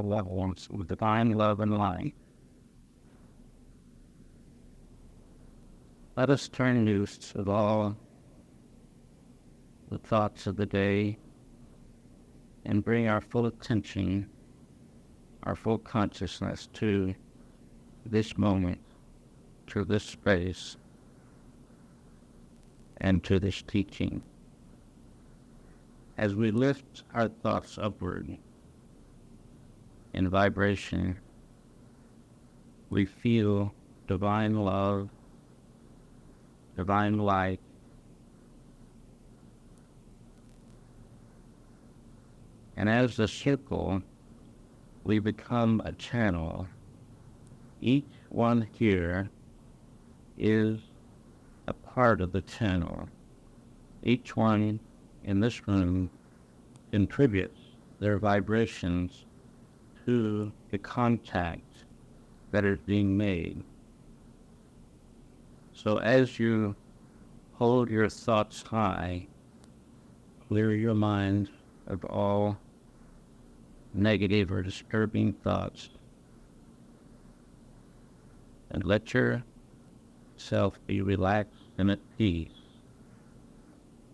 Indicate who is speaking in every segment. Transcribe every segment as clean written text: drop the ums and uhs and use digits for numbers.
Speaker 1: levels with divine love and light. Let us turn loose of all the thoughts of the day and bring our full attention, our full consciousness to this moment, to this space, and to this teaching. As we lift our thoughts upward in vibration, we feel divine love, divine light, and as the circle, we become a channel. Each one here is a part of the channel. Each one in this room contributes their vibrations to the contact that is being made. So as you hold your thoughts high, clear your mind of all negative or disturbing thoughts, and let yourself be relaxed and at peace.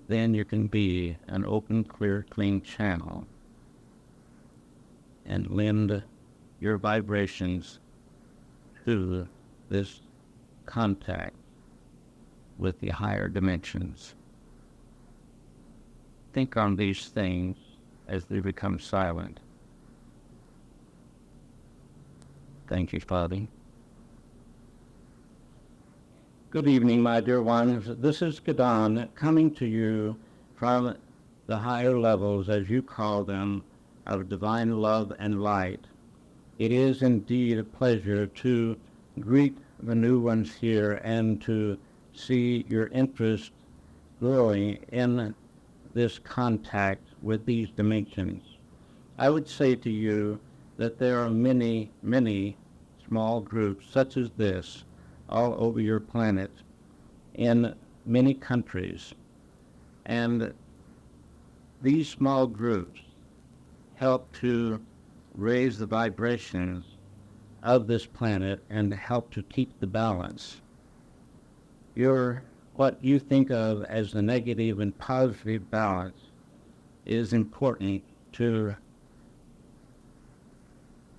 Speaker 1: Then you can be an open, clear, clean channel and lend your vibrations to this contact with the higher dimensions. Think on these things as they become silent. Thank you, Father. Good evening, my dear ones. This is Don coming to you from the higher levels, as you call them, of divine love and light. It is indeed a pleasure to greet the new ones here and to see your interest growing in this contact with these dimensions. I would say to you that there are many, many small groups such as this all over your planet in many countries. And these small groups help to raise the vibrations of this planet and help to keep the balance. What you think of as the negative and positive balance is important to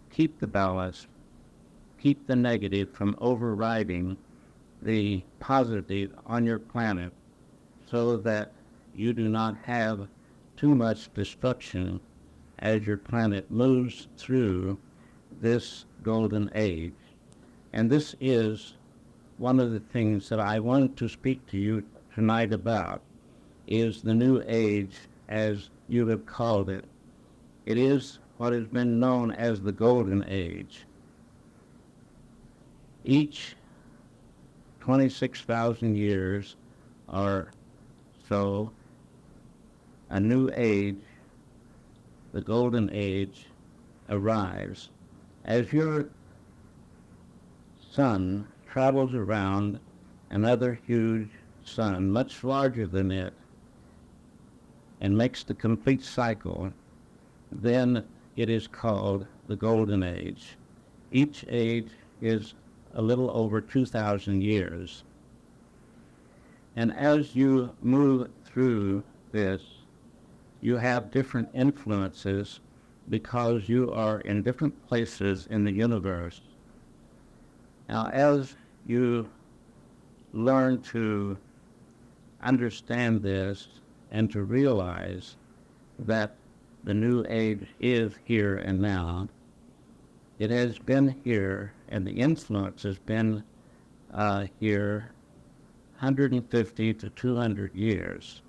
Speaker 1: keep the balance, keep the negative from overriding the positive on your planet, so that you do not have too much destruction as your planet moves through this golden age. And this is one of the things that I wanted to speak to you tonight about, is the new age, as you have called it. It is what has been known as the golden age. Each 26,000 years or so, a new age, the golden age, arrives. As your sun travels around another huge sun, much larger than it, and makes the complete cycle, then it is called the golden age. Each age is a little over 2,000 years. And as you move through this, you have different influences because you are in different places in the universe. Now, as you learn to understand this and to realize that the new age is here and now, it has been here, and the influence has been here 150 to 200 years.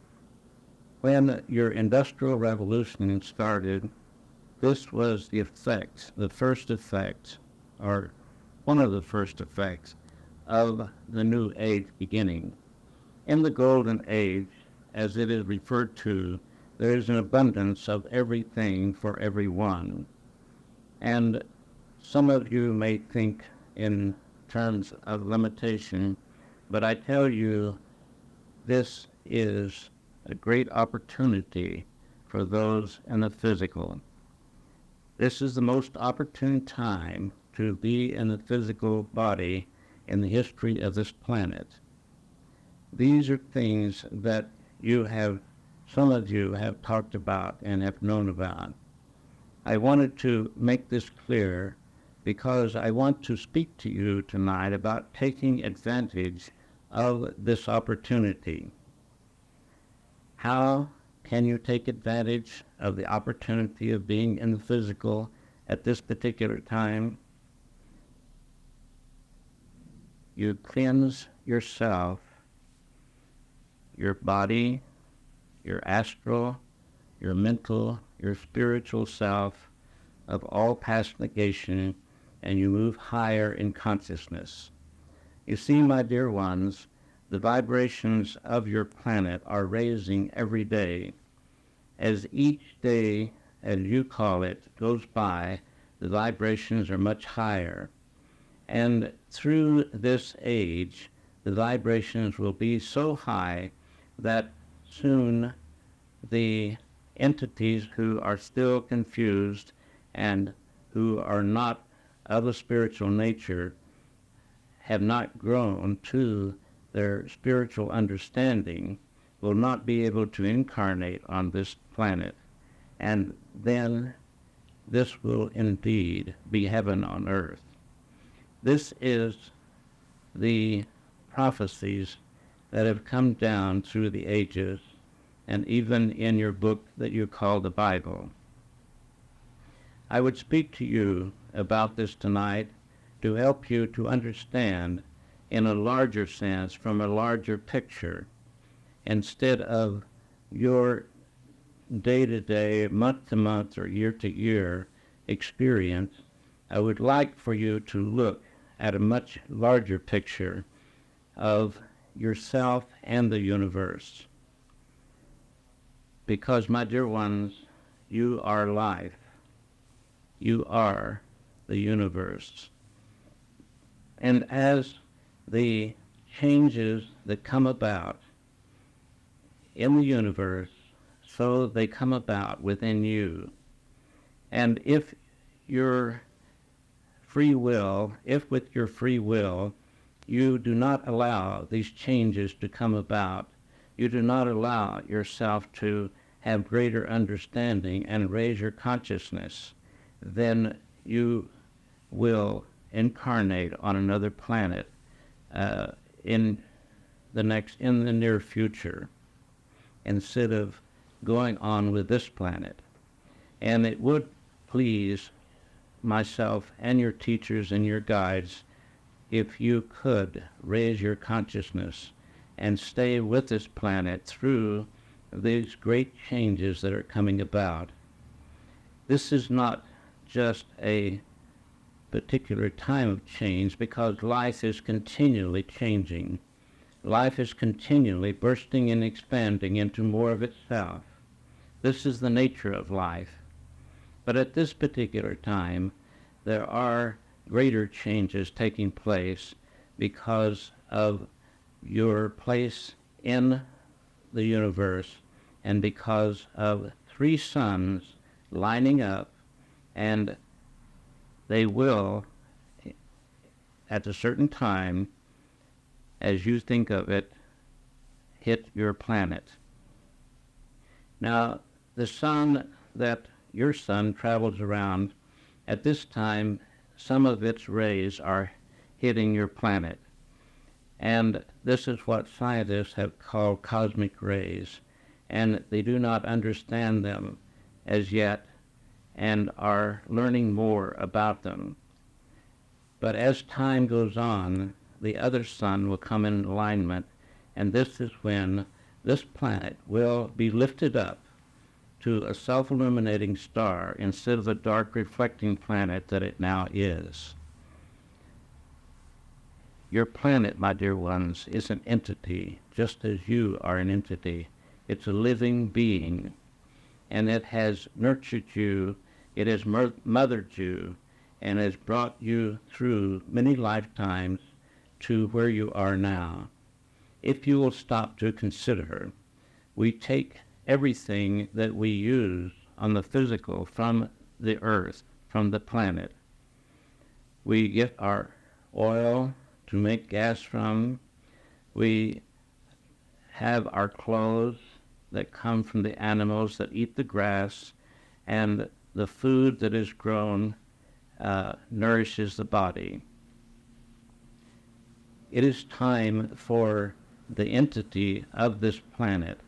Speaker 1: When your Industrial Revolution started, this was the effect, the first effect, or one of the first effects of the new age beginning. In the golden age, as it is referred to, there is an abundance of everything for everyone. And some of you may think in terms of limitation, but I tell you, this is a great opportunity for those in the physical. This is the most opportune time to be in the physical body in the history of this planet. These are things that some of you have talked about and have known about. I wanted to make this clear because I want to speak to you tonight about taking advantage of this opportunity. How can you take advantage of the opportunity of being in the physical at this particular time? You cleanse yourself, your body, your astral, your mental, your spiritual self of all past negation, and you move higher in consciousness. You see, my dear ones, the vibrations of your planet are raising every day. As each day, as you call it, goes by, the vibrations are much higher. And through this age, the vibrations will be so high that soon the entities who are still confused and who are not of a spiritual nature have not grown to their spiritual understanding will not be able to incarnate on this planet. And then this will indeed be heaven on earth. This is the prophecies that have come down through the ages, and even in your book that you call the Bible. I would speak to you about this tonight to help you to understand in a larger sense, from a larger picture, instead of your day-to-day, month-to-month, or year-to-year experience. I would like for you to look at a much larger picture of yourself and the universe. Because, my dear ones, you are life. You are the universe. And as the changes that come about in the universe, so they come about within you. And if with your free will, you do not allow these changes to come about, you do not allow yourself to have greater understanding and raise your consciousness, then you will incarnate on another planet in the near future, instead of going on with this planet. And it would please myself and your teachers and your guides if you could raise your consciousness and stay with this planet through these great changes that are coming about. This is not just a particular time of change, because life is continually changing. Life is continually bursting and expanding into more of itself. This is the nature of life. But at this particular time, there are greater changes taking place because of your place in the universe and because of three suns lining up, and they will, at a certain time, as you think of it, hit your planet. Now, the sun that your sun travels around, at this time, some of its rays are hitting your planet. And this is what scientists have called cosmic rays, and they do not understand them as yet and are learning more about them. But as time goes on, the other sun will come in alignment, and this is when this planet will be lifted up to a self-illuminating star instead of the dark reflecting planet that it now is. Your planet, my dear ones, is an entity, just as you are an entity. It's a living being, and it has nurtured you, it has mothered you, and has brought you through many lifetimes to where you are now. If you will stop to consider, we take everything that we use on the physical from the earth, from the planet. We get our oil to make gas from. We have our clothes that come from the animals that eat the grass, and the food that is grown nourishes the body. It is time for the entity of this planet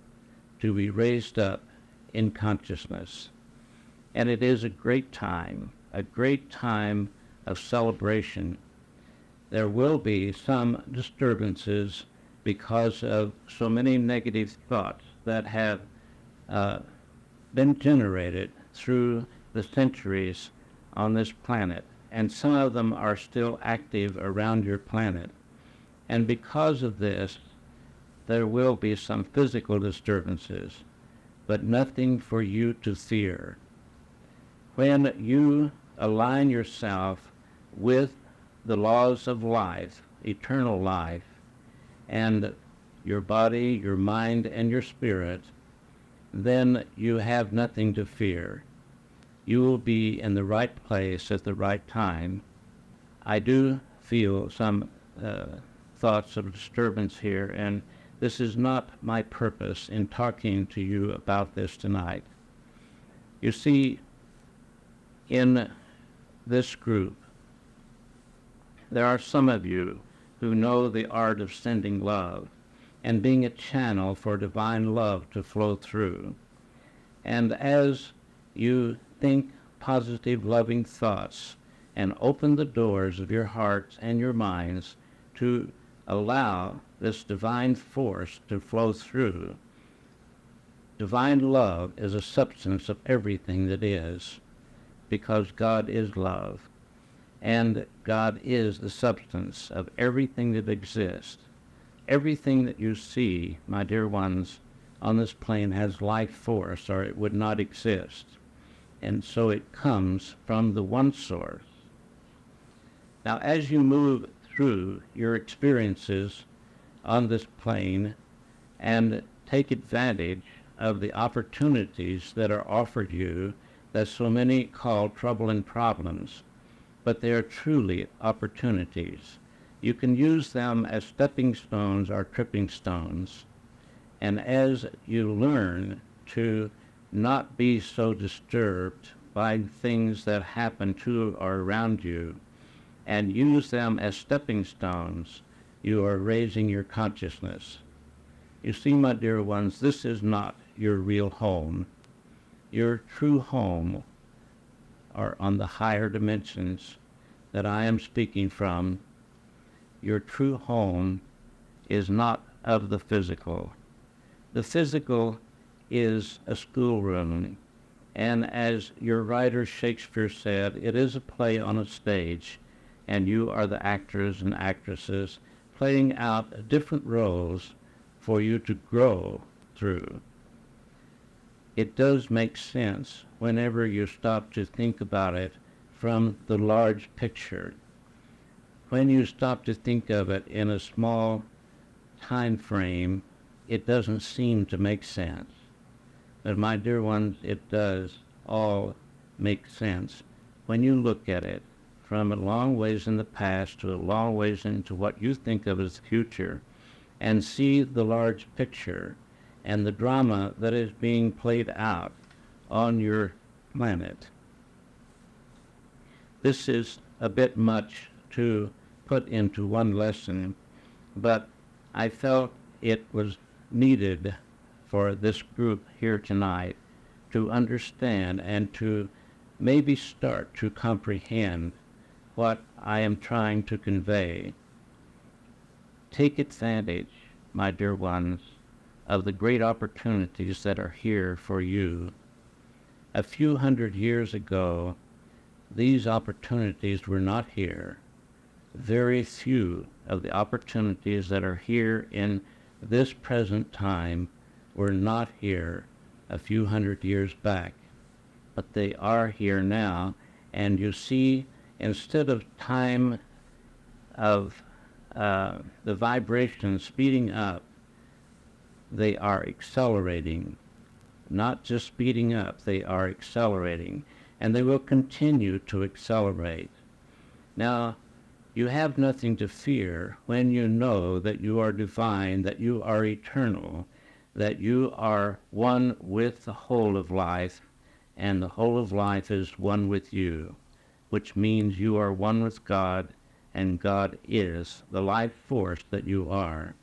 Speaker 1: to be raised up in consciousness. And it is a great time of celebration. There will be some disturbances because of so many negative thoughts that have been generated through the centuries on this planet, and some of them are still active around your planet. And because of this, there will be some physical disturbances, but nothing for you to fear. When you align yourself with the laws of life, eternal life, and your body, your mind, and your spirit, then you have nothing to fear. You will be in the right place at the right time. I do feel some thoughts of disturbance here, and this is not my purpose in talking to you about this tonight. You see, in this group, there are some of you who know the art of sending love and being a channel for divine love to flow through. And as you think positive, loving thoughts and open the doors of your hearts and your minds to allow this divine force to flow through, divine love is a substance of everything that is, because God is love, and God is the substance of everything that exists. Everything that you see, my dear ones, on this plane has life force, or it would not exist. And so it comes from the one source. Now, as you move through your experiences on this plane and take advantage of the opportunities that are offered you that so many call trouble and problems, but they are truly opportunities. You can use them as stepping stones or tripping stones. And as you learn to not be so disturbed by things that happen to or around you, and use them as stepping stones, you are raising your consciousness. You see, my dear ones, this is not your real home. Your true home are on the higher dimensions that I am speaking from. Your true home is not of the physical. The physical is a schoolroom, and as your writer Shakespeare said, it is a play on a stage, and you are the actors and actresses playing out different roles for you to grow through. It does make sense whenever you stop to think about it from the large picture. When you stop to think of it in a small time frame, it doesn't seem to make sense. But my dear ones, it does all make sense when you look at it from a long ways in the past to a long ways into what you think of as the future, and see the large picture and the drama that is being played out on your planet. This is a bit much to put into one lesson, but I felt it was needed for this group here tonight to understand and to maybe start to comprehend what I am trying to convey. Take advantage, my dear ones, of the great opportunities that are here for you. A few hundred years ago, these opportunities were not here. Very few of the opportunities that are here in this present time were not here a few hundred years back, but they are here now. And you see, instead of time of the vibrations speeding up, they are accelerating. Not just speeding up, they are accelerating. and they will continue to accelerate. Now, you have nothing to fear when you know that you are divine, that you are eternal, that you are one with the whole of life, and the whole of life is one with you, which means you are one with God, and God is the life force that you are.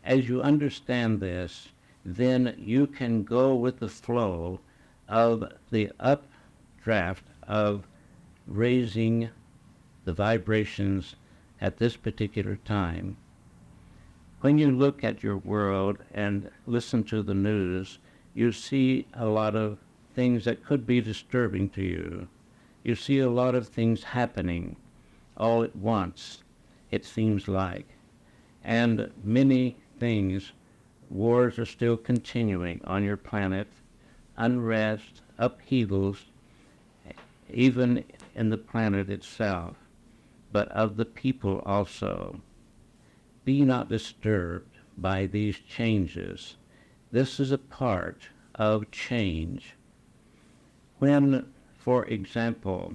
Speaker 1: As you understand this, then you can go with the flow of the updraft of raising the vibrations at this particular time. When you look at your world and listen to the news, you see a lot of things that could be disturbing to you. You see a lot of things happening all at once, it seems like. And many things, wars are still continuing on your planet, unrest, upheavals, even in the planet itself, but of the people also. Be not disturbed by these changes. This is a part of change. When, for example,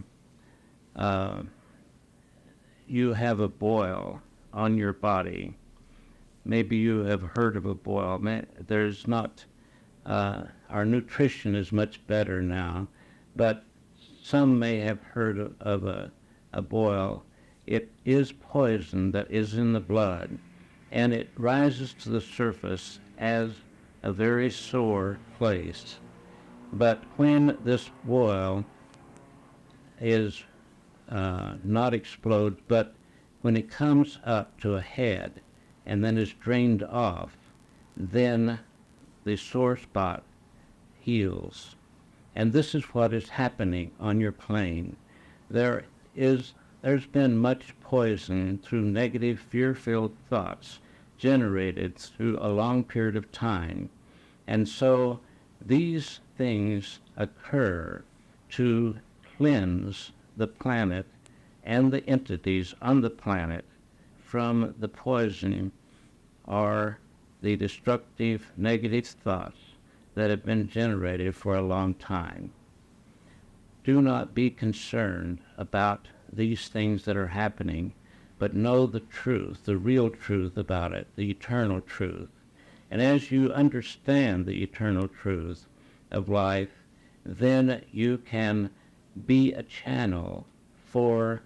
Speaker 1: you have a boil on your body, maybe you have heard of a boil. There's not, our nutrition is much better now, but some may have heard of a boil. It is poison that is in the blood, and it rises to the surface as a very sore place. But when this boil is not explode, but when it comes up to a head and then is drained off, then the sore spot heals. And this is what is happening on your plane. There's been much poison through negative, fear-filled thoughts generated through a long period of time. And so these things occur to cleanse the planet and the entities on the planet from the poison or the destructive, negative thoughts that have been generated for a long time. Do not be concerned about these things that are happening, but know the truth, the real truth about it, the eternal truth. And as you understand the eternal truth of life, then you can be a channel for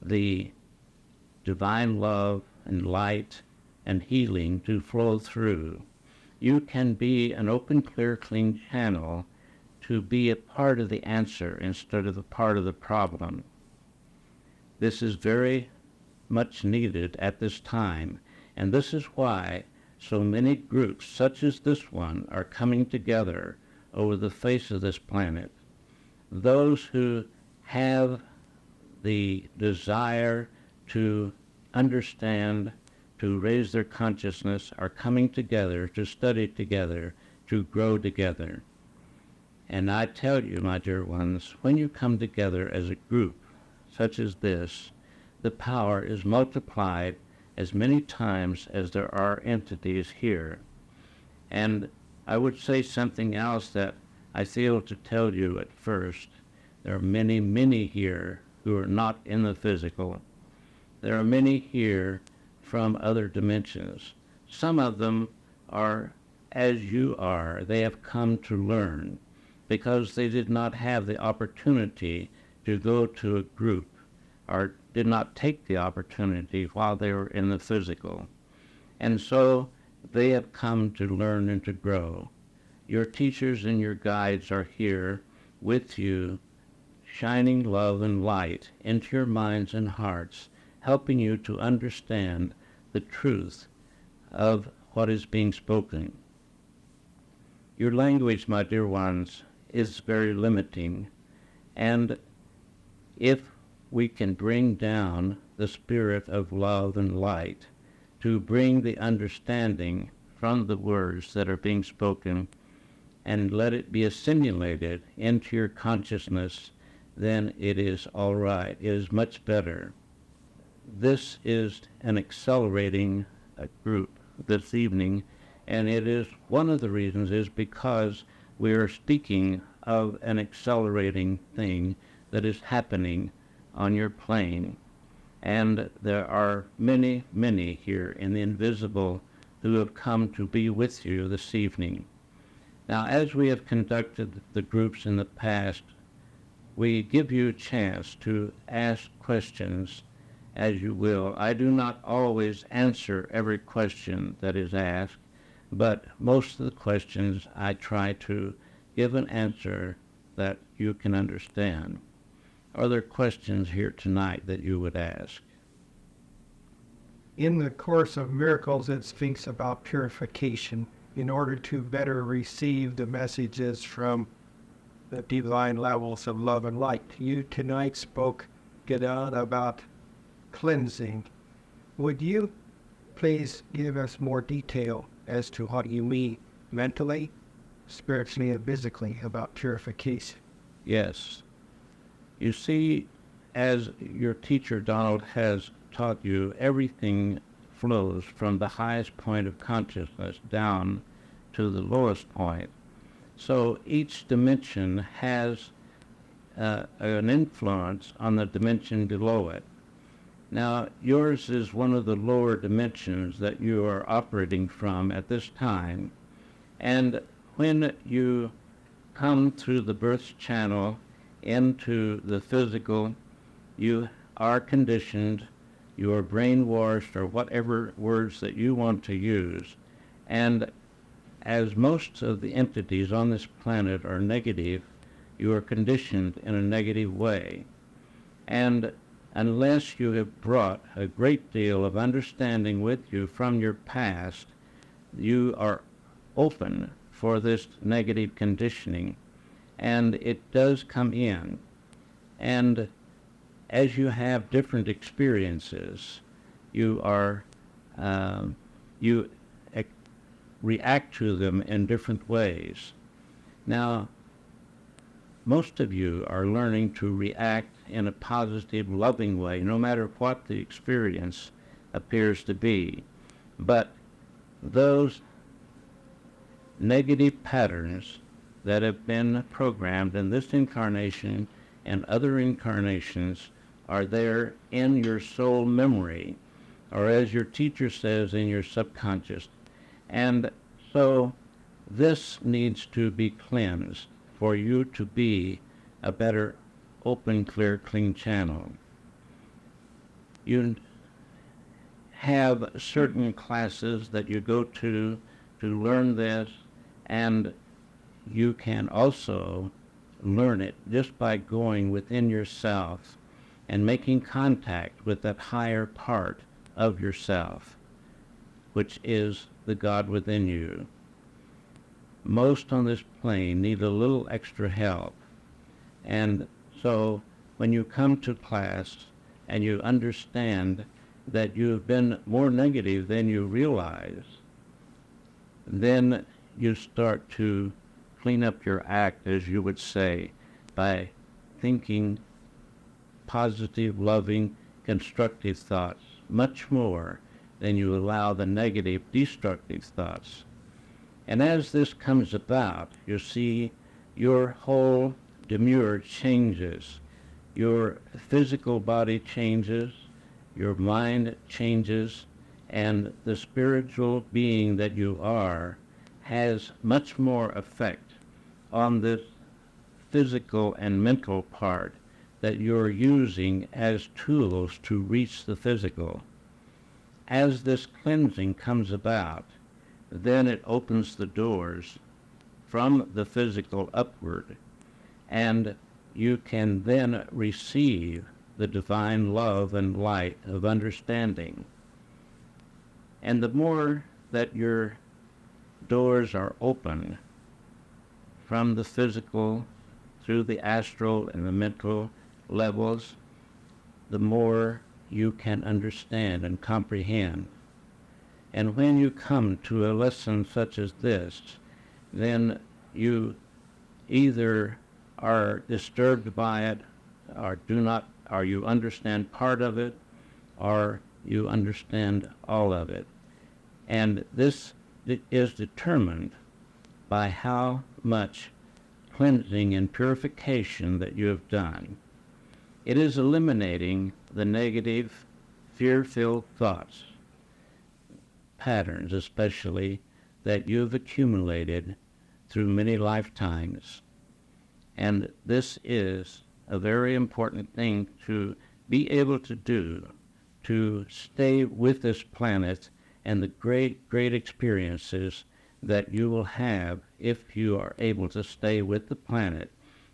Speaker 1: the divine love and light and healing to flow through. You can be an open, clear, clean channel to be a part of the answer instead of a part of the problem. This is very much needed at this time, and this is why so many groups such as this one are coming together over the face of this planet. Those who have the desire to understand, to raise their consciousness, are coming together to study together, to grow together. And I tell you, my dear ones, when you come together as a group such as this, the power is multiplied as many times as there are entities here. And I would say something else that I failed to tell you at first. There are many, many here who are not in the physical. There are many here from other dimensions. Some of them are as you are. They have come to learn because they did not have the opportunity to go to a group or did not take the opportunity while they were in the physical. And so they have come to learn and to grow. Your teachers and your guides are here with you, shining love and light into your minds and hearts, helping you to understand the truth of what is being spoken. Your language, my dear ones, is very limiting, and if we can bring down the spirit of love and light to bring the understanding from the words that are being spoken and let it be assimilated into your consciousness, then it is all right. It is much better. This is an accelerating group this evening, and it is one of the reasons is because we are speaking of an accelerating thing that is happening on your plane. And there are many, many here in the invisible who have come to be with you this evening. Now, as we have conducted the groups in the past, we give you a chance to ask questions as you will. I do not always answer every question that is asked, but most of the questions I try to give an answer that you can understand. Are there questions here tonight that you would ask?
Speaker 2: In the Course of Miracles, it speaks about purification in order to better receive the messages from the divine levels of love and light. You tonight spoke, Gideon, about cleansing. Would you please give us more detail as to what you mean mentally, spiritually, and physically about purification?
Speaker 1: Yes. You see, as your teacher Donald has taught you, everything flows from the highest point of consciousness down to the lowest point. So each dimension has an influence on the dimension below it. Now, yours is one of the lower dimensions that you are operating from at this time. And when you come through the birth channel into the physical, you are conditioned, you are brainwashed, or whatever words that you want to use. And as most of the entities on this planet are negative, you are conditioned in a negative way. And unless you have brought a great deal of understanding with you from your past, you are open for this negative conditioning. And it does come in. And as you have different experiences, you react to them in different ways. Now, most of you are learning to react in a positive, loving way, no matter what the experience appears to be. But those negative patterns that have been programmed in this incarnation and other incarnations are there in your soul memory, or as your teacher says, in your subconscious. And so this needs to be cleansed for you to be a better open, clear, clean channel. You have certain classes that you go to learn this, and you can also learn it just by going within yourself and making contact with that higher part of yourself, which is the God within you. Most on this plane need a little extra help. And so when you come to class and you understand that you have been more negative than you realize, then you start to clean up your act, as you would say, by thinking positive, loving, constructive thoughts, much more than you allow the negative, destructive thoughts. And as this comes about, you see your whole demeanor changes. Your physical body changes, your mind changes, and the spiritual being that you are has much more effect on this physical and mental part that you're using as tools to reach the physical. As this cleansing comes about, then it opens the doors from the physical upward, and you can then receive the divine love and light of understanding. And the more that your doors are open from the physical through the astral and the mental levels, the more you can understand and comprehend. And when you come to a lesson such as this, then you either are disturbed by it, or you understand part of it, or you understand all of it. And this is determined by how much cleansing and purification that you have done. It is eliminating the negative, fear-filled thoughts, patterns especially, that you've accumulated through many lifetimes. And this is a very important thing to be able to do, to stay with this planet and the great, great experiences that you will have if you are able to stay with the planet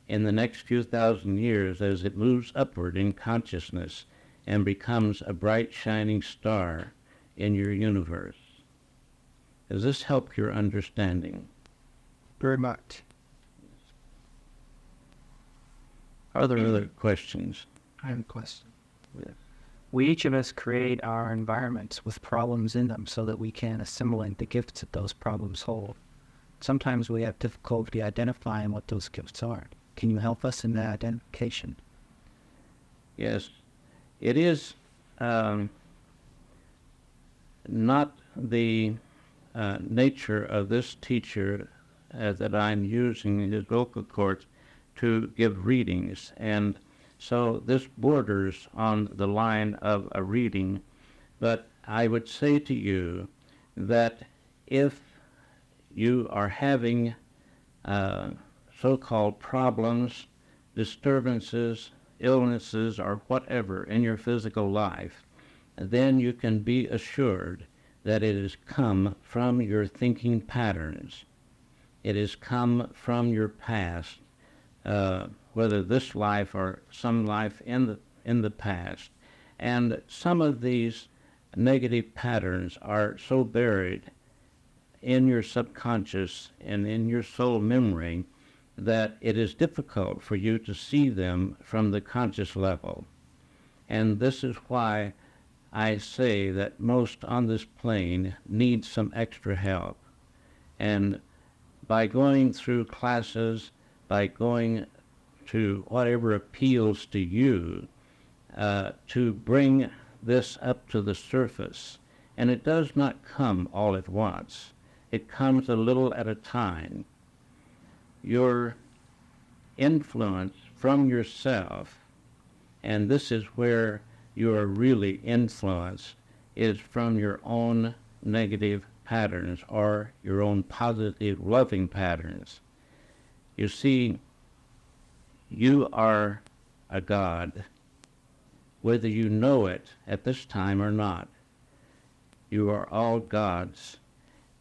Speaker 1: in the next few thousand years as it moves upward in consciousness and becomes a bright, shining star in your universe. Does this help your understanding?
Speaker 2: Very much.
Speaker 1: Are there other questions?
Speaker 2: I have a question.
Speaker 3: We each of us create our environments with problems in them so that we can assimilate the gifts that those problems hold. Sometimes we have difficulty identifying what those gifts are. Can you help us in that identification?
Speaker 1: Yes. It is not the nature of this teacher that I'm using in his vocal cords to give readings, and so this borders on the line of a reading, but I would say to you that if you are having so-called problems, disturbances, illnesses, or whatever in your physical life, then you can be assured that it has come from your thinking patterns. It has come from your past, whether this life or some life in the past. And some of these negative patterns are so buried in your subconscious and in your soul memory that it is difficult for you to see them from the conscious level. And this is why I say that most on this plane need some extra help. And by going through classes, by going to whatever appeals to you, to bring this up to the surface. And it does not come all at once. It comes a little at a time. Your influence from yourself, and this is where you are really influenced, is from your own negative patterns or your own positive loving patterns. You see, you are a God, whether you know it at this time or not. You are all gods.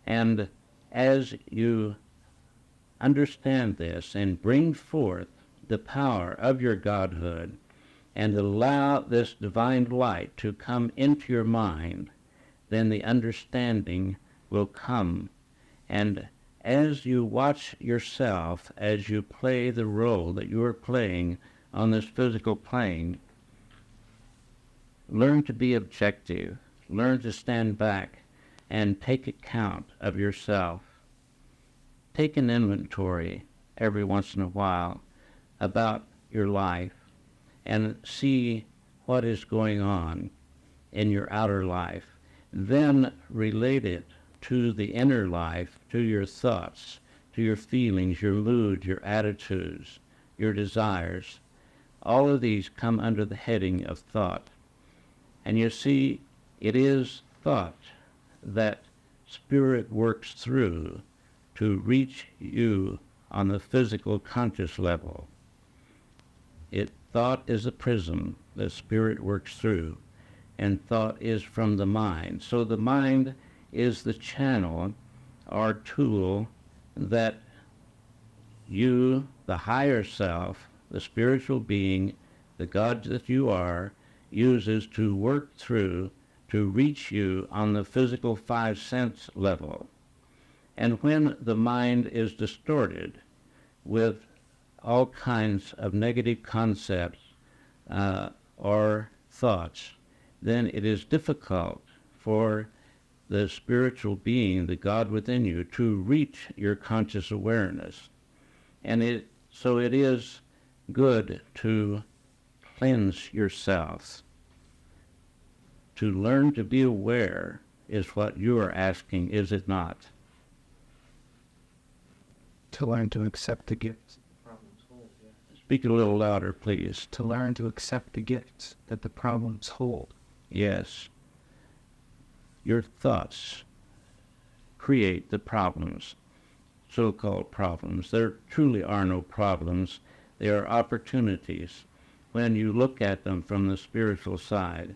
Speaker 1: And as you understand this and bring forth the power of your godhood and allow this divine light to come into your mind, then the understanding will come. And as you watch yourself, as you play the role that you are playing on this physical plane, learn to be objective, learn to stand back and take account of yourself. Take an inventory every once in a while about your life and see what is going on in your outer life. Then relate it to the inner life, to your thoughts, to your feelings, your mood, your attitudes, your desires. All of these come under the heading of thought. And you see, it is thought that Spirit works through to reach you on the physical conscious level. Thought is a prism that Spirit works through, and thought is from the mind. So the mind is the channel or tool that you, the higher self, the spiritual being, the God that you are, uses to work through to reach you on the physical five sense level. And when the mind is distorted with all kinds of negative concepts or thoughts, then it is difficult for the spiritual being, the God within you, to reach your conscious awareness. And so it is good to cleanse yourself. To learn to be aware is what you are asking, is it not?
Speaker 2: To learn to accept the gifts.
Speaker 1: Speak a little louder, please.
Speaker 3: To learn to accept the gifts that the problems hold.
Speaker 1: Yes. Your thoughts create the problems, so-called problems. There truly are no problems. They are opportunities when you look at them from the spiritual side.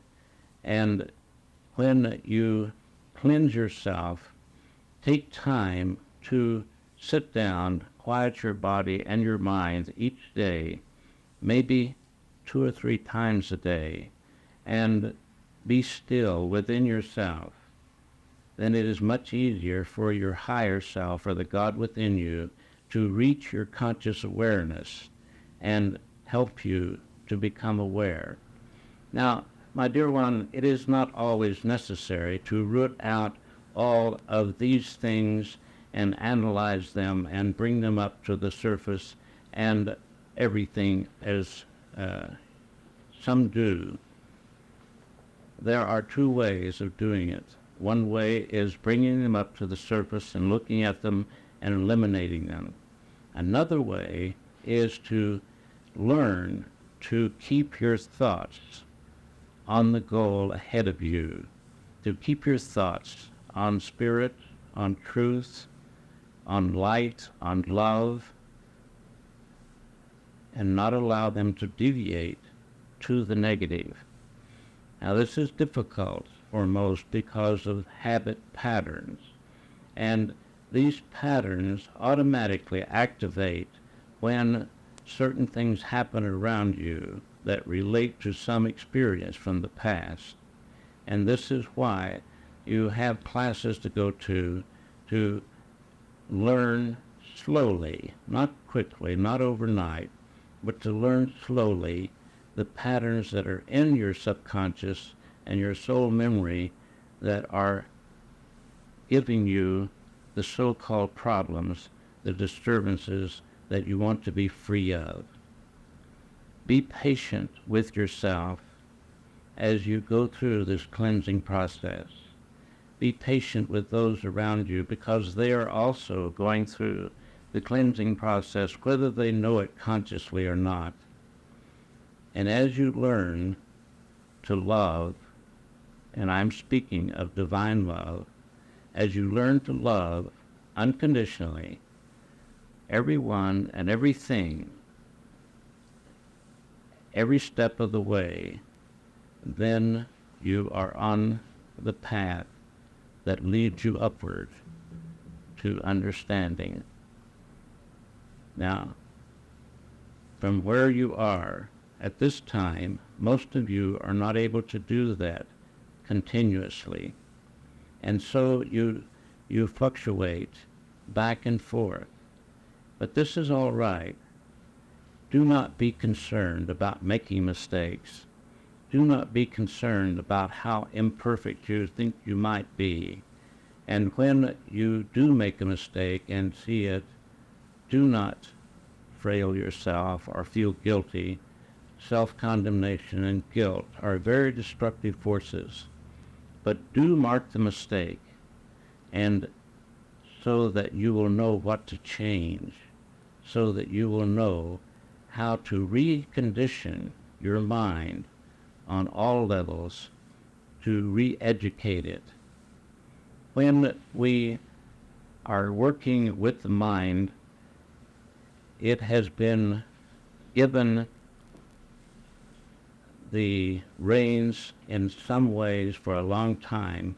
Speaker 1: And when you cleanse yourself, take time to sit down, quiet your body and your mind each day, maybe 2 or 3 times a day, and be still within yourself, then it is much easier for your higher self or the God within you to reach your conscious awareness and help you to become aware. Now, my dear one, it is not always necessary to root out all of these things and analyze them and bring them up to the surface and everything as some do. There are 2 ways of doing it. One way is bringing them up to the surface and looking at them and eliminating them. Another way is to learn to keep your thoughts on the goal ahead of you, to keep your thoughts on spirit, on truth, on light, on love, and not allow them to deviate to the negative. Now, this is difficult for most because of habit patterns, and these patterns automatically activate when certain things happen around you that relate to some experience from the past. And this is why you have classes to go to learn slowly, not quickly, not overnight, but to learn slowly the patterns that are in your subconscious and your soul memory that are giving you the so-called problems, the disturbances that you want to be free of. Be patient with yourself as you go through this cleansing process. Be patient with those around you because they are also going through the cleansing process, whether they know it consciously or not. And as you learn to love, and I'm speaking of divine love, as you learn to love unconditionally everyone and everything, every step of the way, then you are on the path that leads you upward to understanding. Now, from where you are at this time, most of you are not able to do that continuously. And so you fluctuate back and forth. But this is all right. Do not be concerned about making mistakes. Do not be concerned about how imperfect you think you might be. And when you do make a mistake and see it, do not frail yourself or feel guilty. Self-condemnation and guilt are very destructive forces. But do mark the mistake, and so that you will know what to change, so that you will know how to recondition your mind on all levels to re-educate it. When we are working with the mind, it has been given the reins in some ways for a long time,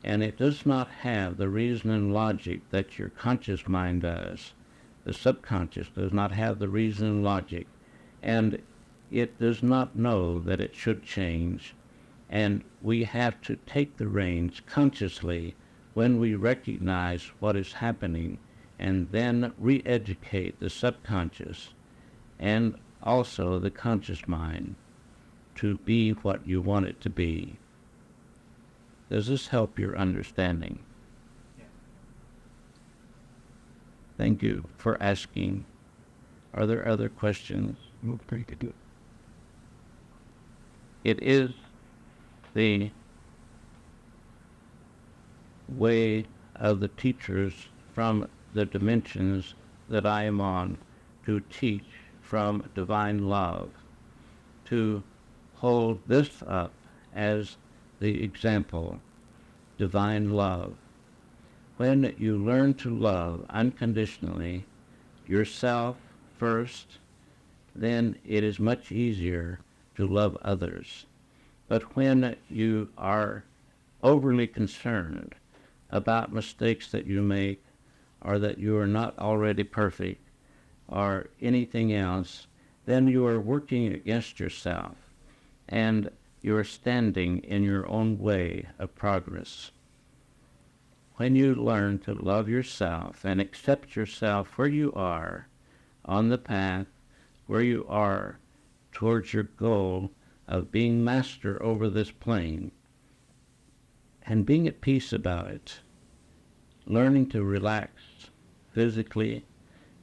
Speaker 1: and it does not have the reason and logic that your conscious mind does. The subconscious does not have the reason and logic, and it does not know that it should change. And we have to take the reins consciously when we recognize what is happening, and then re-educate the subconscious and also the conscious mind to be what you want it to be. Does this help your understanding?
Speaker 3: Yeah.
Speaker 1: Thank you for asking. Are there other questions?
Speaker 3: Pretty good.
Speaker 1: It is the way of the teachers from the dimensions that I am on to teach from divine love, to hold this up as the example, divine love. When you learn to love unconditionally yourself first, then it is much easier to love others. But when you are overly concerned about mistakes that you make, or that you are not already perfect, or anything else, then you are working against yourself, and you are standing in your own way of progress. When you learn to love yourself and accept yourself where you are on the path, where you are towards your goal of being master over this plane, and being at peace about it, learning to relax physically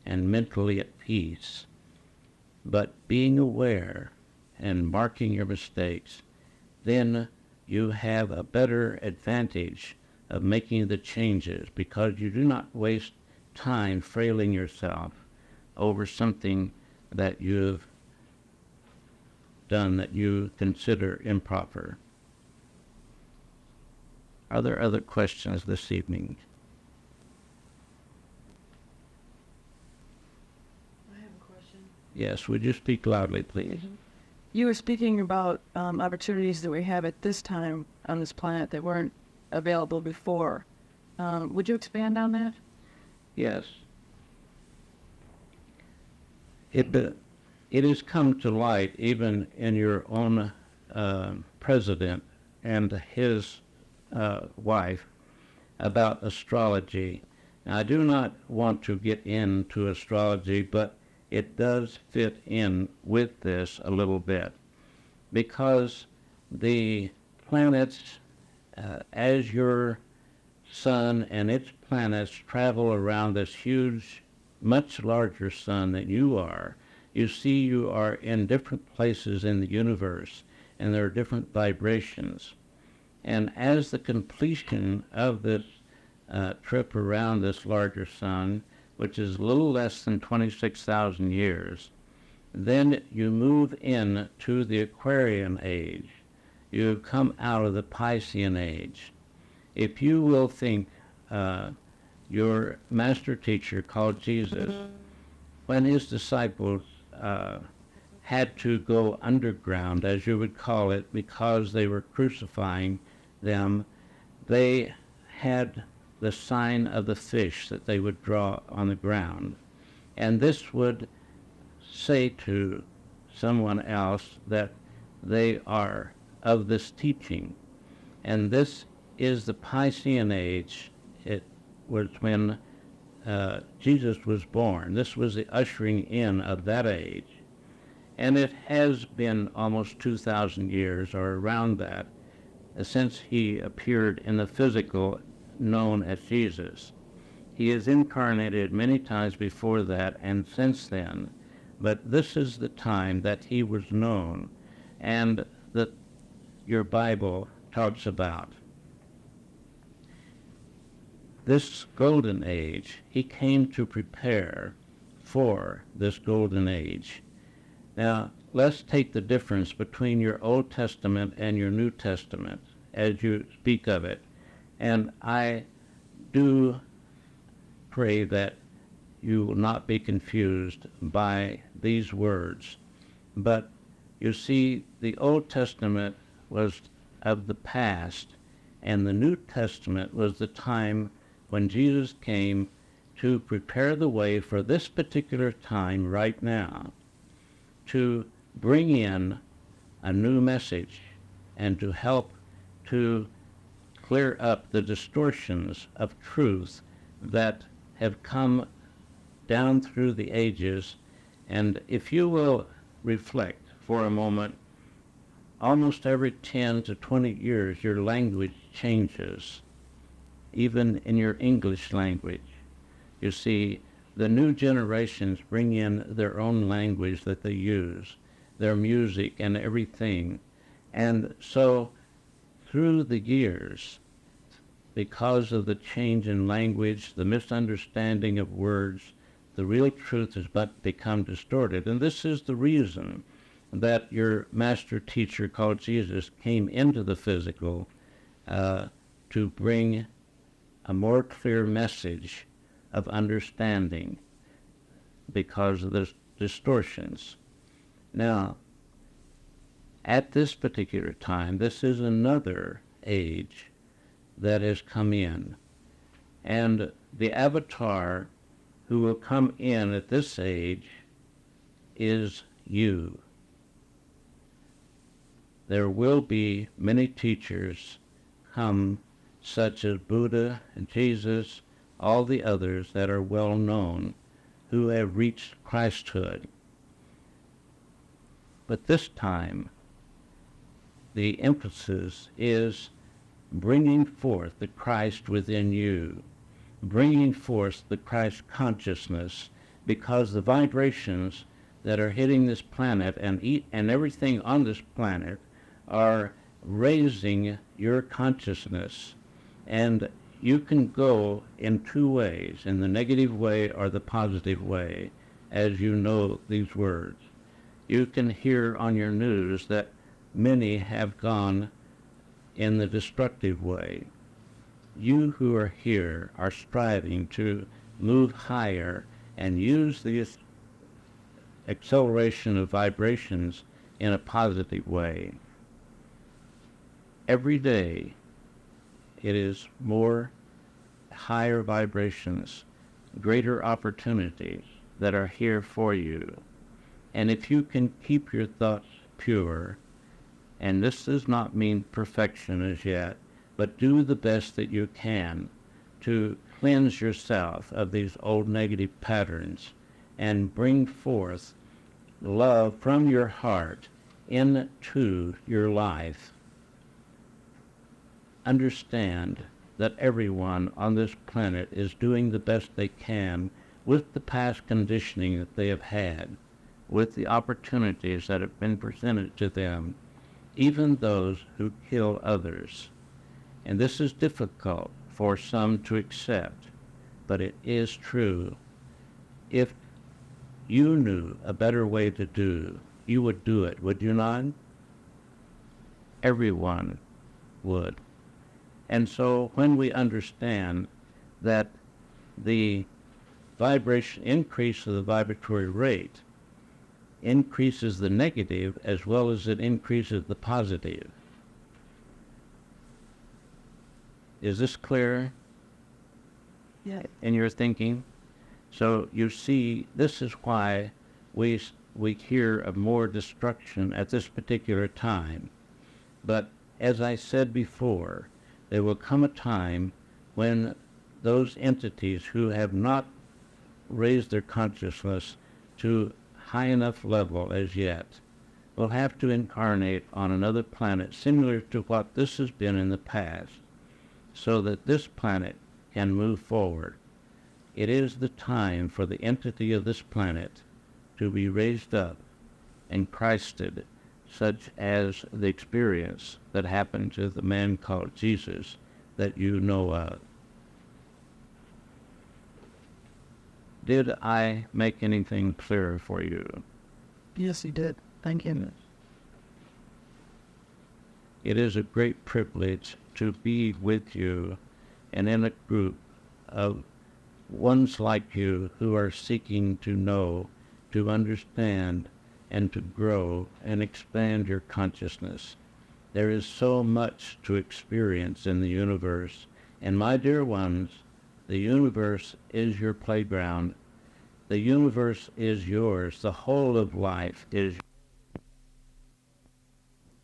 Speaker 1: and mentally at peace, but being aware and marking your mistakes, then you have a better advantage of making the changes, because you do not waste time frailing yourself over something that you've done that you consider improper. Are there other questions this evening?
Speaker 4: I have a question.
Speaker 1: Yes, would you speak loudly, please?
Speaker 4: You were speaking about opportunities that we have at this time on this planet that weren't available before. Would you expand on that?
Speaker 1: Yes. It has come to light even in your own president and his wife about astrology. Now, I do not want to get into astrology, but it does fit in with this a little bit, because the planets, as your sun and its planets travel around this huge, much larger sun than you are, you see you are in different places in the universe, and there are different vibrations. And as the completion of this trip around this larger sun, which is a little less than 26,000 years, then you move in to the Aquarian age. You come out of the Piscean age. If you will think, your master teacher called Jesus, when his disciples had to go underground, as you would call it, because they were crucifying them, they had the sign of the fish that they would draw on the ground. And this would say to someone else that they are of this teaching. And this is the Piscean age. It was when Jesus was born. This was the ushering in of that age. And it has been almost 2,000 years, or around that, since he appeared in the physical known as Jesus. He is incarnated many times before that and since then, but this is the time that he was known and that your Bible talks about. This golden age, he came to prepare for this golden age. Now, let's take the difference between your Old Testament and your New Testament as you speak of it. And I do pray that you will not be confused by these words. But you see, the Old Testament was of the past, and the New Testament was the time when Jesus came to prepare the way for this particular time right now, to bring in a new message and to help to clear up the distortions of truth that have come down through the ages. And if you will reflect for a moment, almost every 10 to 20 years your language changes, even in your English language. You see, the new generations bring in their own language that they use, their music and everything. And so through the years, because of the change in language, the misunderstanding of words, the real truth has but become distorted. And this is the reason that your master teacher called Jesus came into the physical to bring a more clear message of understanding because of the distortions. Now, at this particular time, this is another age that has come in. And the avatar who will come in at this age is you. There will be many teachers come, such as Buddha and Jesus, all the others that are well known, who have reached Christhood. But this time, the emphasis is bringing forth the Christ within you, bringing forth the Christ consciousness, because the vibrations that are hitting this planet and everything on this planet are raising your consciousness. And you can go in two ways, in the negative way or the positive way, as you know these words. You can hear on your news that many have gone in the destructive way. You who are here are striving to move higher and use this acceleration of vibrations in a positive way. Every day it is more higher vibrations, greater opportunities that are here for you. And if you can keep your thoughts pure, and this does not mean perfection as yet, but do the best that you can to cleanse yourself of these old negative patterns and bring forth love from your heart into your life. Understand that everyone on this planet is doing the best they can with the past conditioning that they have had, with the opportunities that have been presented to them, even those who kill others. And this is difficult for some to accept, but it is true. If you knew a better way to do, you would do it, would you not? Everyone would. And so when we understand that the vibration increase of the vibratory rate increases the negative as well as it increases the positive. Is this clear
Speaker 4: Yeah.
Speaker 1: in your thinking? So you see, this is why we hear of more destruction at this particular time. But as I said before, there will come a time when those entities who have not raised their consciousness to high enough level as yet will have to incarnate on another planet similar to what this has been in the past, so that this planet can move forward. It is the time for the entity of this planet to be raised up and Christed, such as the experience that happened to the man called Jesus that you know of. Did I make anything clearer for you?
Speaker 4: Yes, you did. Thank you.
Speaker 1: It is a great privilege to be with you and in a group of ones like you who are seeking to know, to understand, and to grow and expand your consciousness. There is so much to experience in the universe. And my dear ones, the universe is your playground. The universe is yours. The whole of life is yours.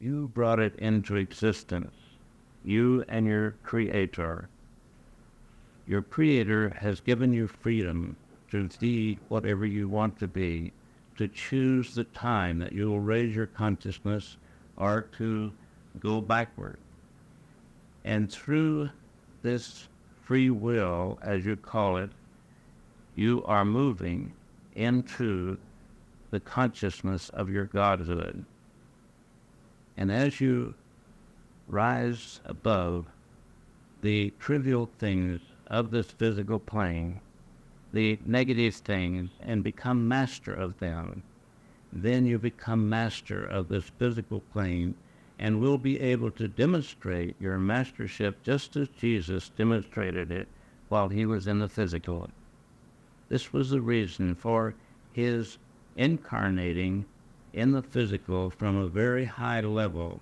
Speaker 1: You brought it into existence. You and your Creator. Your Creator has given you freedom to be whatever you want to be, to choose the time that you will raise your consciousness or to go backward. And through this free will, as you call it, you are moving into the consciousness of your Godhood. And as you rise above the trivial things of this physical plane, the negative things and become master of them. Then you become master of this physical plane and will be able to demonstrate your mastership just as Jesus demonstrated it while he was in the physical. This was the reason for his incarnating in the physical from a very high level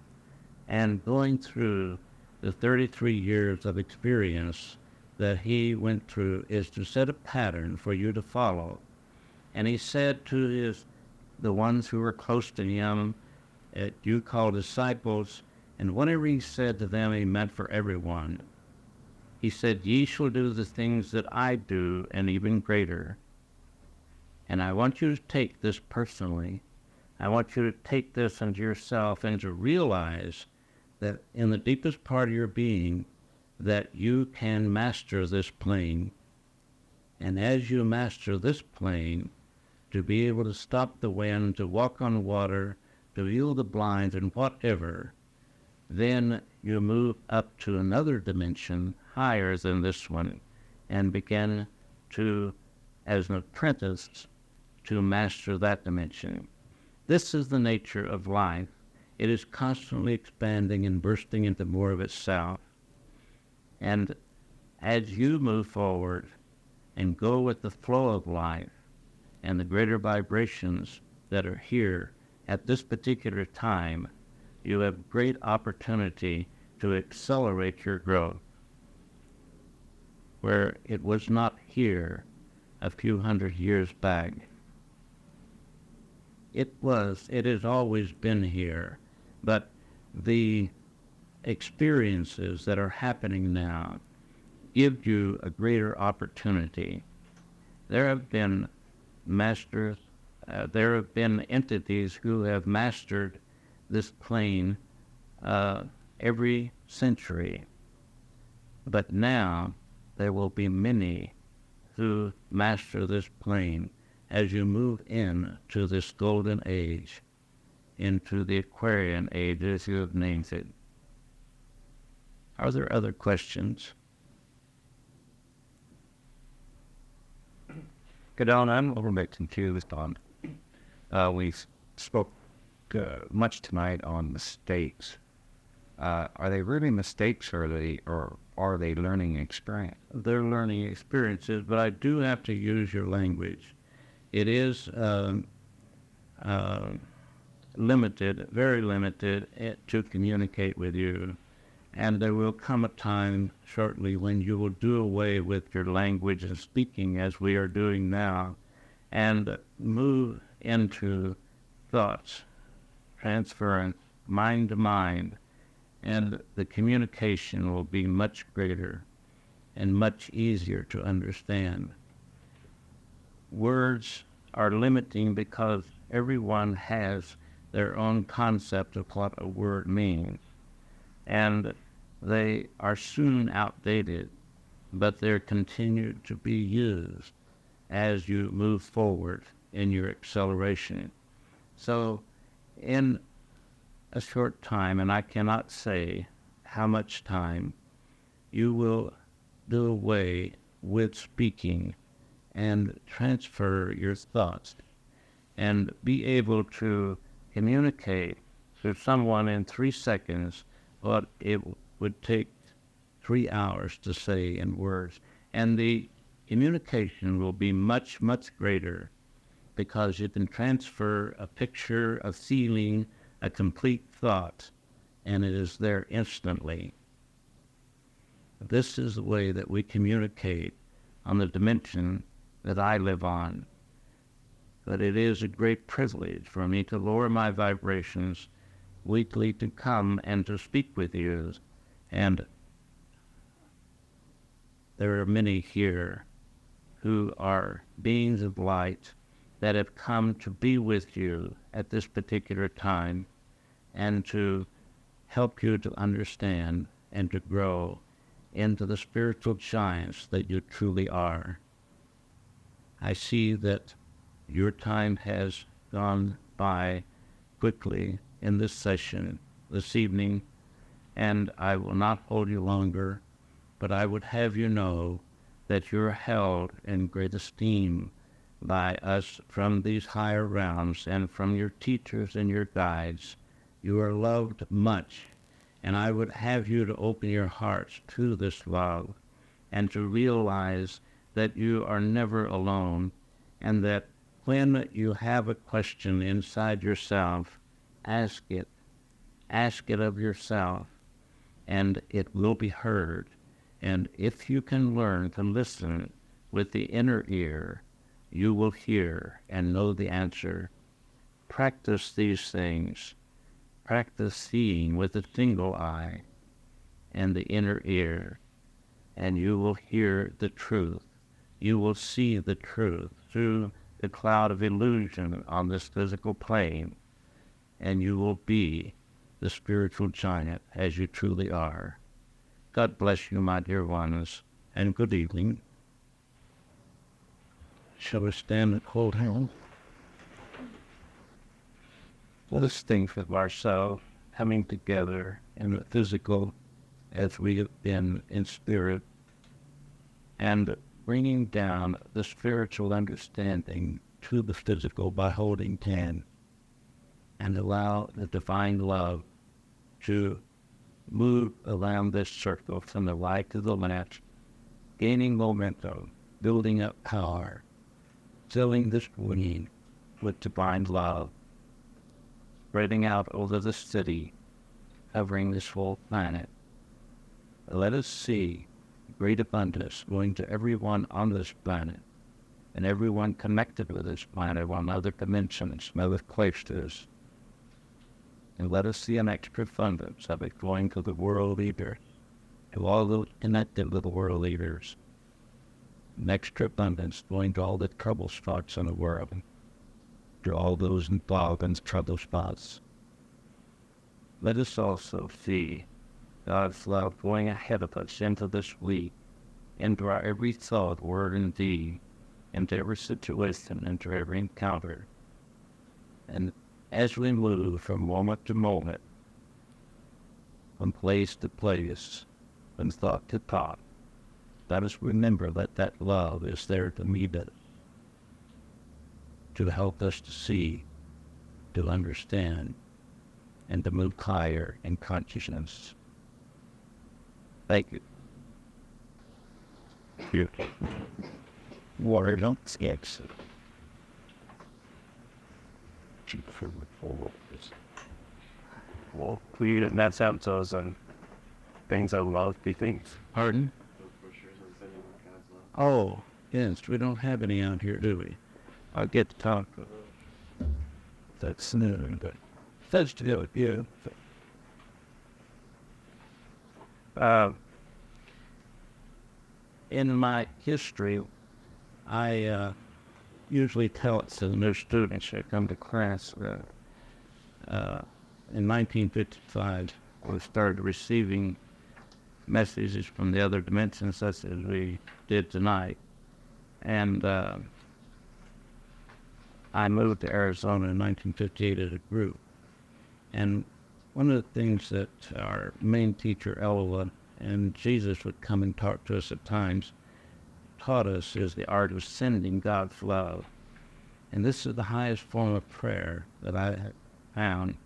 Speaker 1: and going through the 33 years of experience that he went through is to set a pattern for you to follow. And he said to the ones who were close to him, you call disciples, and whatever he said to them, he meant for everyone. He said, ye shall do the things that I do, and even greater. And I want you to take this personally. I want you to take this into yourself and to realize that in the deepest part of your being, that you can master this plane. And as you master this plane, to be able to stop the wind, to walk on water, to heal the blind and whatever, then you move up to another dimension higher than this one and begin to, as an apprentice, to master that dimension. This is the nature of life. It is constantly expanding and bursting into more of itself. And as you move forward and go with the flow of life and the greater vibrations that are here at this particular time, you have great opportunity to accelerate your growth, where it was not here a few hundred years back. It has always been here, but the experiences that are happening now give you a greater opportunity. There have been masters, there have been entities who have mastered this plane every century, but now there will be many who master this plane as you move into this golden age, into the Aquarian age, as you have named it. Are there other questions?
Speaker 5: Good on, I'm a little bit confused on. We spoke much tonight on mistakes. Are they really mistakes, or are they learning experience?
Speaker 1: They're learning experiences, but I do have to use your language. It is limited, very limited, to communicate with you. And there will come a time shortly when you will do away with your language and speaking as we are doing now and move into thoughts, transference, mind to mind, and the communication will be much greater and much easier to understand. Words are limiting because everyone has their own concept of what a word means. And they are soon outdated, but they're continued to be used as you move forward in your acceleration. So in a short time, and I cannot say how much time, you will do away with speaking and transfer your thoughts and be able to communicate to someone in 3 seconds what it would take 3 hours to say in words. And the communication will be much, much greater because you can transfer a picture, a feeling, a complete thought, and it is there instantly. This is the way that we communicate on the dimension that I live on. But it is a great privilege for me to lower my vibrations weekly to come and to speak with you. And there are many here who are beings of light that have come to be with you at this particular time and to help you to understand and to grow into the spiritual giants that you truly are. I see that your time has gone by quickly in this session this evening, and I will not hold you longer, but I would have you know that you're held in great esteem by us from these higher realms and from your teachers and your guides. You are loved much, and I would have you to open your hearts to this love and to realize that you are never alone, and that when you have a question inside yourself, ask it of yourself, and it will be heard. And if you can learn to listen with the inner ear, you will hear and know the answer. Practice these things. Practice seeing with the single eye and the inner ear, and you will hear the truth. You will see the truth through the cloud of illusion on this physical plane, and you will be the spiritual giant as you truly are. God bless you, my dear ones, and good evening. Shall we stand and hold hands? Let us think of ourselves coming together in the physical as we have been in spirit, and bringing down the spiritual understanding to the physical by holding hand, and allow the divine love to move around this circle from the right to the left, gaining momentum, building up power, filling this room with divine love, spreading out over the city, covering this whole planet. Let us see great abundance going to everyone on this planet, and everyone connected with this planet on other dimensions, other places. And let us see an extra abundance of it going to the world leaders, to all those connected with the world leaders. An extra abundance going to all the trouble spots in the world, to all those involved in trouble spots. Let us also see God's love going ahead of us into this week, into our every thought, word, and deed, into every situation, into every encounter. And as we move from moment to moment, from place to place, from thought to thought, let us remember that that love is there to meet us, to help us to see, to understand, and to move higher in consciousness. Thank you. Water don't skip.
Speaker 6: Well, we didn't that sound those things I love be things.
Speaker 1: Pardon? Oh, yes, we don't have any out here, do we? I'll get to talk. That's new, but that's to do it, yeah. In my history, I usually tell it to the new students who come to class. In 1955, we started receiving messages from the other dimensions, such as we did tonight. And I moved to Arizona in 1958 as a group. And one of the things that our main teacher, Ella, and Jesus would come and talk to us at times, taught us is the art of sending God's love. And this is the highest form of prayer that I have found.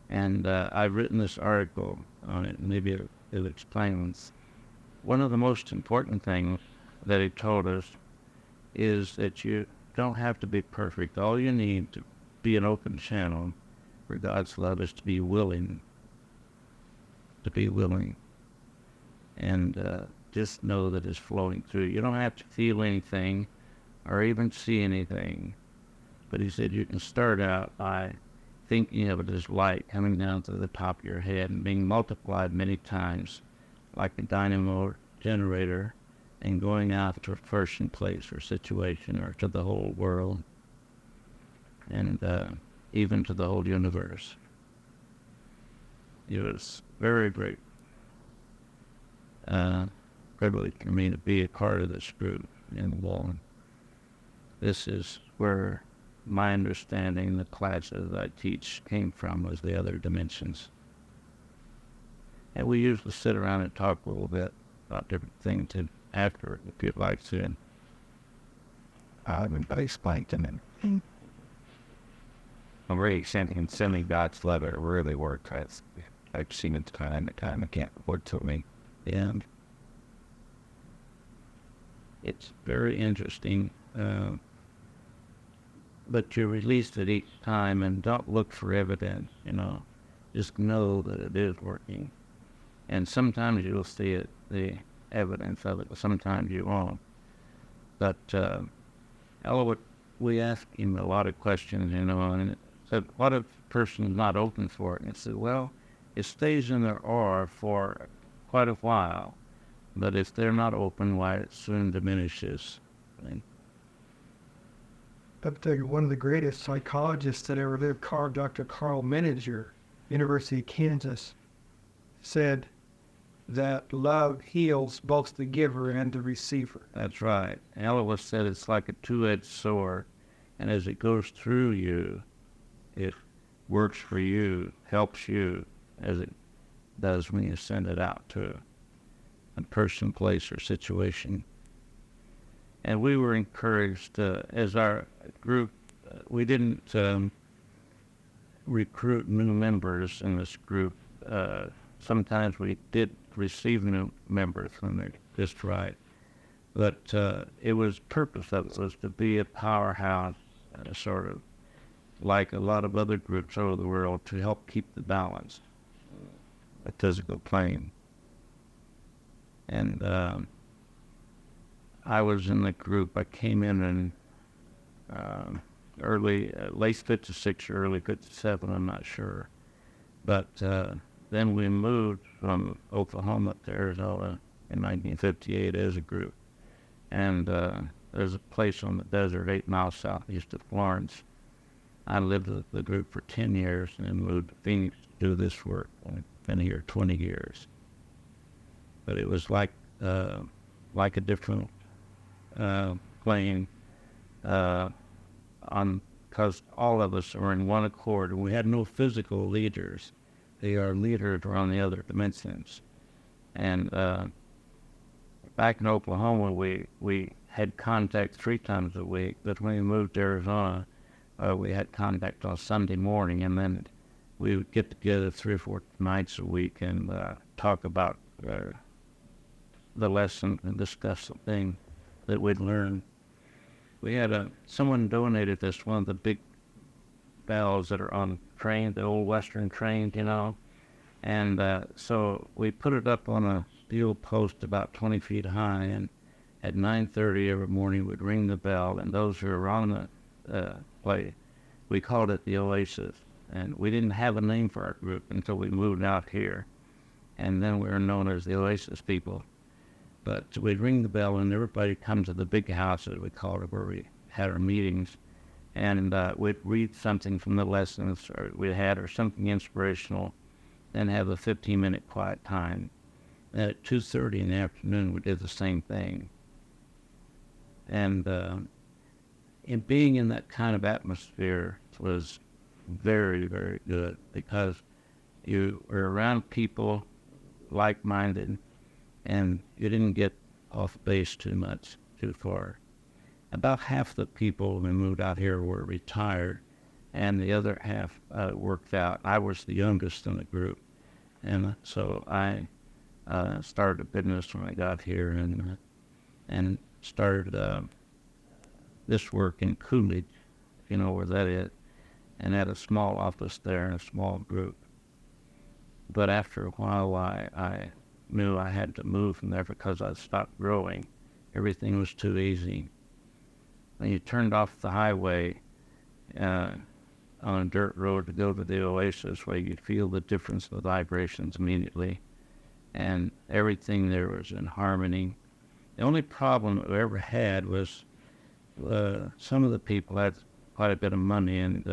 Speaker 1: And I've written this article on it, and maybe it explains. One of the most important things that he told us is that you don't have to be perfect. All you need to be an open channel for God's love is to be willing. To be willing. And just know that it's flowing through. You don't have to feel anything or even see anything. But he said you can start out by thinking of it as light coming down to the top of your head and being multiplied many times like a dynamo generator and going out to a person, place, or situation, or to the whole world, and even to the whole universe. It was very great privilege for me to be a part of this group in Wallen. This is where my understanding, the classes I teach came from, was the other dimensions. And we usually sit around and talk a little bit about different things. And after if you'd like to.
Speaker 5: I've explained to them. I'm really sending God's love. It really worked. I've seen it time and time. I can't afford to me.
Speaker 1: And it's very interesting. But you release it each time and don't look for evidence, Just know that it is working. And sometimes you'll see it, the evidence of it, but sometimes you won't. But Elwood, we asked him a lot of questions, and it said, what if a person is not open for it? And he said, well, it stays in their aura for quite a while, but if they're not open, why, it soon diminishes.
Speaker 2: One of the greatest psychologists that ever lived, Dr. Carl Menninger, University of Kansas, said that love heals both the giver and the receiver.
Speaker 1: That's right. Elwood said it's like a two-edged sword, and as it goes through you, it works for you, helps you, as it does when you send it out to a person, place, or situation. And we were encouraged, as our group, we didn't recruit new members in this group. Sometimes we did receive new members when they're just right. But it was purpose of it was to be a powerhouse, sort of like a lot of other groups over the world, to help keep the balance, a physical plane. And I was in the group. I came in late 56 or early 57, I'm not sure. But then we moved from Oklahoma to Arizona in 1958 as a group. And there's a place on the desert 8 miles southeast of Florence. I lived with the group for 10 years and then moved to Phoenix to do this work. I've been here 20 years. But it was like a different plane because all of us are in one accord, and we had no physical leaders. Our leaders were on the other dimensions. And back in Oklahoma, we had contact 3 times a week, but when we moved to Arizona, we had contact on Sunday morning, and then we would get together 3 or 4 nights a week and talk about the lesson and discuss the thing that we'd learned. We had someone donated us one of the big bells that are on trains, the old Western trains, and so we put it up on a steel post about 20 feet high, and at 9:30 every morning we'd ring the bell, and those who were on the play, we called it the Oasis, and we didn't have a name for our group until we moved out here, and then we were known as the Oasis people. But we'd ring the bell, and everybody come to the big house, as we called it, where we had our meetings, and we'd read something from the lessons we had, or something inspirational, then have a 15-minute quiet time. And at 2:30 in the afternoon, we did the same thing. And in being in that kind of atmosphere was very, very good, because you were around people like-minded, and you didn't get off base too far. About half the people when we moved out here were retired, and the other half worked out. I was the youngest in the group, and so I started a business when I got here, and started this work in Collage, if you know where that is, and had a small office there and a small group. But after a while, I knew I had to move from there because I stopped growing. Everything was too easy. When you turned off the highway on a dirt road to go to the Oasis, where you'd feel the difference of the vibrations immediately, and everything there was in harmony. The only problem we ever had was some of the people had quite a bit of money, and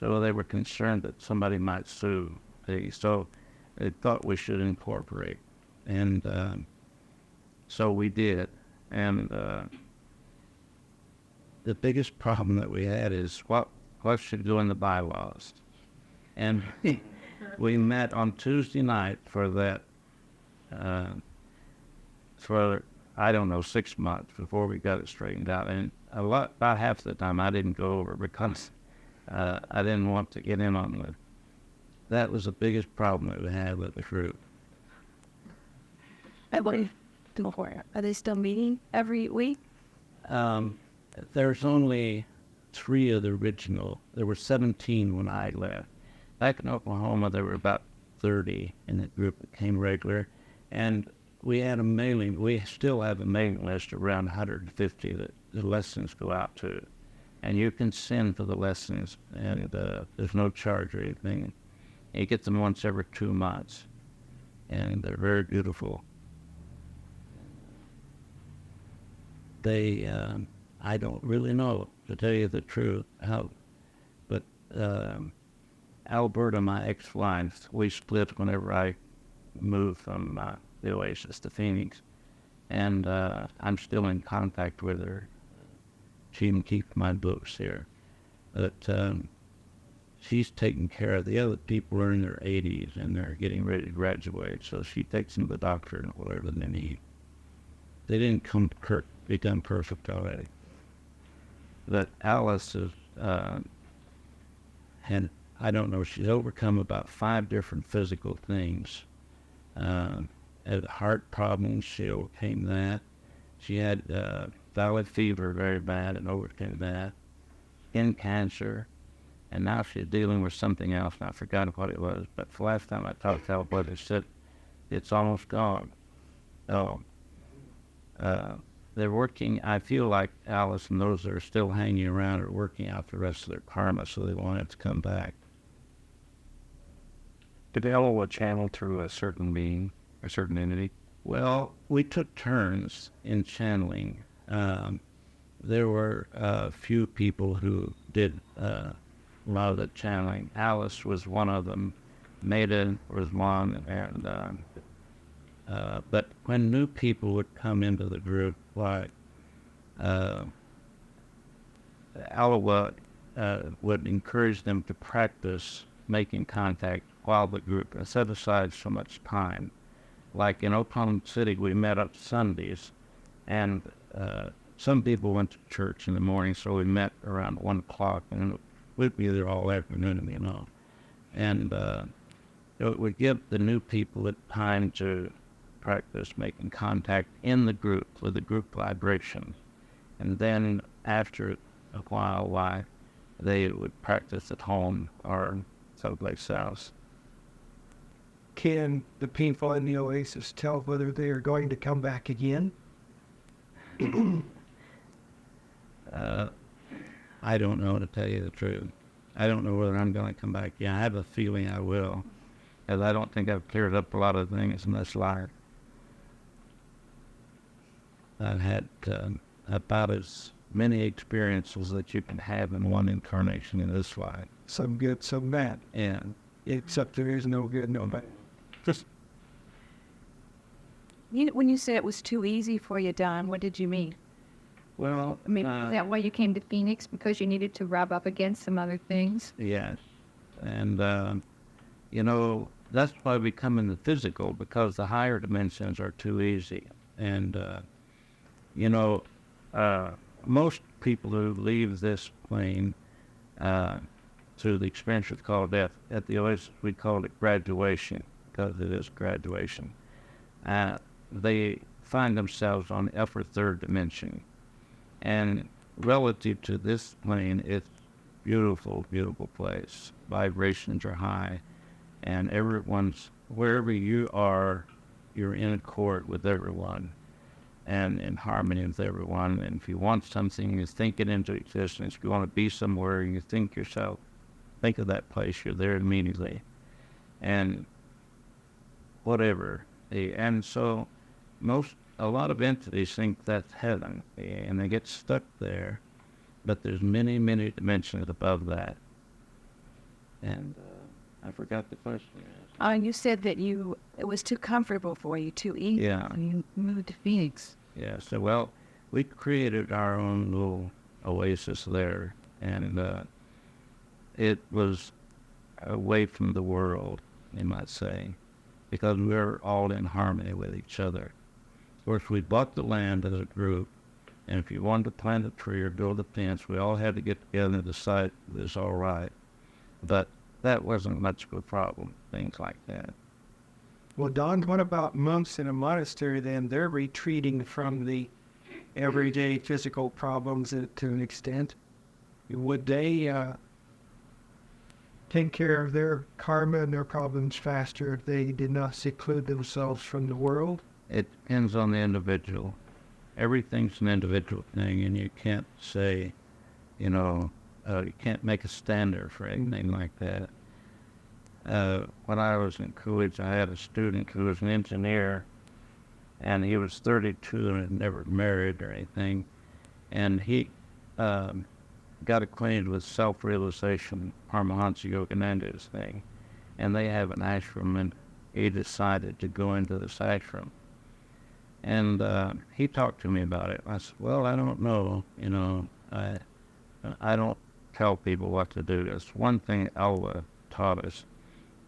Speaker 1: so they were concerned that somebody might sue. So they thought we should incorporate. And so we did. And the biggest problem that we had is what should go in the bylaws. And we met on Tuesday night for that, for I don't know, 6 months before we got it straightened out. And about half the time I didn't go over because I didn't want to get in on it. That was the biggest problem that we had with the group.
Speaker 7: Are they still meeting every week?
Speaker 1: There's only 3 of the original. There were 17 when I left. Back in Oklahoma, there were about 30 in the group that came regular. And we had a mailing. We still have a mailing list of around 150 that the lessons go out to. And you can send for the lessons, and there's no charge or anything. You get them once every 2 months. And they're very beautiful. They, I don't really know, to tell you the truth, how, but Alberta, my ex-wife, we split whenever I moved from the Oasis to Phoenix, and I'm still in contact with her. She even keeps my books here, but she's taking care of the other people are in their 80s and they're getting ready to graduate, so she takes them to the doctor and whatever they need. They didn't become perfect already. But Alice is, had, I don't know, she's overcome about 5 different physical things. Had heart problems, she overcame that. She had violet fever very bad and overcame that. Skin cancer. And now she's dealing with something else, and I forgot what it was. But the last time I talked to her, they said it's almost gone. Oh. They're working, I feel like Alice and those that are still hanging around are working out the rest of their karma so they won't have to come back.
Speaker 5: Did Ella channel through a certain being, a certain entity?
Speaker 1: Well, we took turns in channeling. There were a few people who did a lot of the channeling. Alice was one of them. Maida was one, and but when new people would come into the group, like Aloha would encourage them to practice making contact while the group set aside so much time. Like in Oklahoma City, we met up Sundays, and some people went to church in the morning, so we met around 1 o'clock, and we'd be there all afternoon, you know. And it would give the new people the time to practice making contact in the group with the group vibration. And then after a while, they would practice at home or someplace else.
Speaker 2: Can the people in the Oasis tell whether they are going to come back again?
Speaker 1: I don't know, to tell you the truth. I don't know whether I'm going to come back. Yeah, I have a feeling I will, as I don't think I've cleared up a lot of things in this life. I've had about as many experiences that you can have in one incarnation in this life.
Speaker 2: Some good, some bad.
Speaker 1: And
Speaker 2: Except there is no good, no bad.
Speaker 1: just,
Speaker 7: When you said it was too easy for you, Don, what did you mean?
Speaker 1: well,
Speaker 7: I mean, is that why you came to Phoenix? Because you needed to rub up against some other things?
Speaker 1: yes. And, you know, that's why we come in the physical, because the higher dimensions are too easy. And, you know, most people who leave this plane through the experience we call death, at the Oasis we call it graduation, because it is graduation. They find themselves on the upper 3rd dimension. And relative to this plane, it's beautiful, beautiful place. Vibrations are high, and everyone's, wherever you are, you're in accord with everyone and in harmony with everyone. And if you want something, you think it into existence. If you want to be somewhere, you think yourself, think of that place, you're there immediately. And whatever. And so a lot of entities think that's heaven, and they get stuck there. But there's many, many dimensions above that. And I forgot the question.
Speaker 7: You said that it was too comfortable for you, too easy.
Speaker 1: Yeah.
Speaker 7: So you moved to Phoenix.
Speaker 1: Yeah, so, well, we created our own little oasis there, and it was away from the world, you might say, because we're all in harmony with each other. Of course, we bought the land as a group, and if you wanted to plant a tree or build a fence, we all had to get together and decide it was all right. But that wasn't much of a problem, things like that.
Speaker 2: Well, Don, what about monks in a monastery then? They're retreating from the everyday physical problems to an extent. Would they take care of their karma and their problems faster if they did not seclude themselves from the world?
Speaker 1: It depends on the individual. Everything's an individual thing, and you can't say, you can't make a standard for anything like that. When I was in college, I had a student who was an engineer, and he was 32 and had never married or anything, and he got acquainted with self-realization, Paramahansa Yogananda's thing, and they have an ashram, and he decided to go into this ashram. And he talked to me about it. I said, well, I don't know, I don't tell people what to do. That's one thing Elva taught us,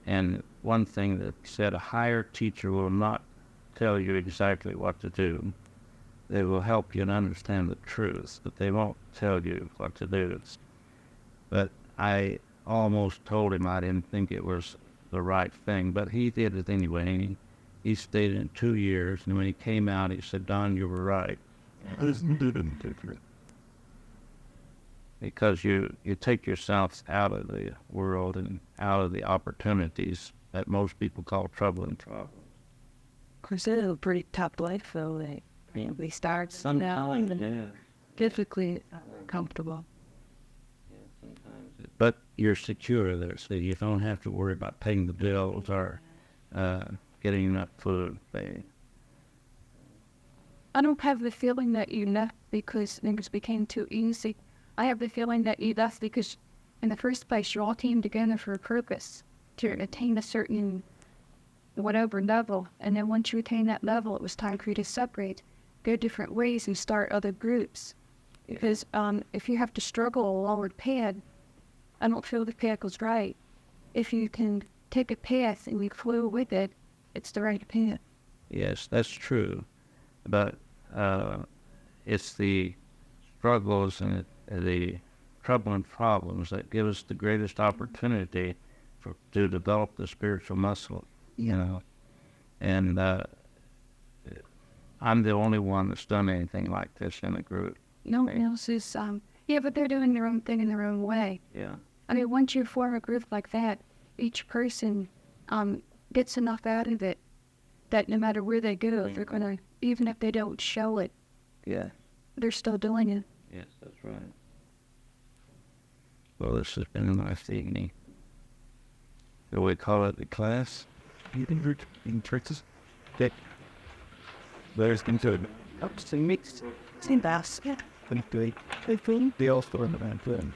Speaker 1: and one thing that said a higher teacher will not tell you exactly what to do. They will help you to understand the truth, but they won't tell you what to do. But I almost told him I didn't think it was the right thing, but he did it anyway. He stayed in 2 years, and when he came out, he said, Don, you were right. Because you take yourself out of the world and out of the opportunities that most people call trouble and problems.
Speaker 4: Of course, it's a pretty tough life, though. They start now and physically comfortable.
Speaker 1: But you're secure there, so you don't have to worry about paying the bills or getting enough food.
Speaker 7: I don't have the feeling that you left because things became too easy. I have the feeling that you left because, in the first place, you all came together for a purpose, to attain a certain whatever level. And then once you attain that level, it was time for you to separate, go different ways, and start other groups. Because if you have to struggle along with path, I don't feel the path was right. If you can take a path and we flow with it, it's the right path.
Speaker 1: Yes, that's true. But it's the struggles and the trouble and problems that give us the greatest opportunity to develop the spiritual muscle, And I'm the only one that's done anything like this in a group.
Speaker 7: No one else is, but they're doing their own thing in their own way.
Speaker 1: Yeah.
Speaker 7: I mean, once you form a group like that, each person gets enough out of it that no matter where they go, they're going to, even if they don't show it,
Speaker 1: Yeah.
Speaker 7: they're still doing it.
Speaker 1: Yes, that's right. Well, this has been a nice evening. Shall we call it the class?
Speaker 6: in churches. That there's into it.
Speaker 2: Some mixed.
Speaker 4: Same bass. Yeah.
Speaker 6: They all store in the van.